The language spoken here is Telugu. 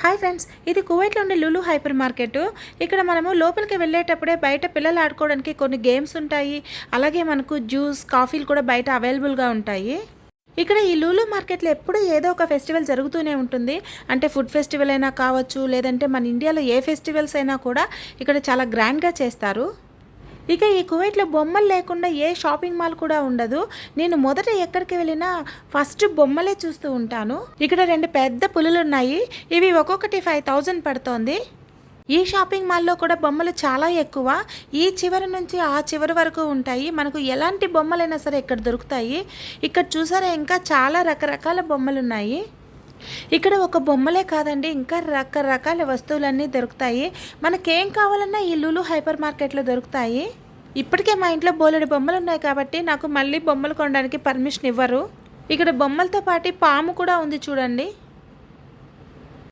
హాయ్ ఫ్రెండ్స్, ఇది కువైట్లో ఉండే లులు హైపర్ మార్కెట్. ఇక్కడ మనము లోపలికి వెళ్ళేటప్పుడే బయట పిల్లలు ఆడుకోవడానికి కొన్ని గేమ్స్ ఉంటాయి. అలాగే మనకు జ్యూస్, కాఫీలు కూడా బయట అవైలబుల్గా ఉంటాయి. ఇక్కడ ఈ లులు మార్కెట్లో ఎప్పుడూ ఏదో ఒక ఫెస్టివల్ జరుగుతూనే ఉంటుంది. అంటే ఫుడ్ ఫెస్టివల్ అయినా కావచ్చు, లేదంటే మన ఇండియాలో ఏ ఫెస్టివల్స్ అయినా కూడా ఇక్కడ చాలా గ్రాండ్గా చేస్తారు. ఇక ఈ కువైట్లో బొమ్మలు లేకుండా ఏ షాపింగ్ మాల్ కూడా ఉండదు. నేను మొదట ఎక్కడికి వెళ్ళినా ఫస్ట్ బొమ్మలే చూస్తూ ఉంటాను. ఇక్కడ 2 పెద్ద పులులు ఉన్నాయి. ఇవి ఒక్కొక్కటి 5000 పడుతోంది. ఈ షాపింగ్ మాల్లో కూడా బొమ్మలు చాలా ఎక్కువ. ఈ చివరి నుంచి ఆ చివరి వరకు ఉంటాయి. మనకు ఎలాంటి బొమ్మలైనా సరే ఇక్కడ దొరుకుతాయి. ఇక్కడ చూసారా, ఇంకా చాలా రకరకాల బొమ్మలు ఉన్నాయి. ఇక్కడ ఒక బొమ్మలే కాదండి, ఇంకా రకరకాల వస్తువులన్నీ దొరుకుతాయి. మనకేం కావాలన్నా ఈ లులు హైపర్ మార్కెట్లో దొరుకుతాయి. ఇప్పటికే మా ఇంట్లో బోలెడు బొమ్మలు ఉన్నాయి కాబట్టి నాకు మళ్ళీ బొమ్మలు కొనడానికి పర్మిషన్ ఇవ్వరు. ఇక్కడ బొమ్మలతో పాటు పాము కూడా ఉంది చూడండి.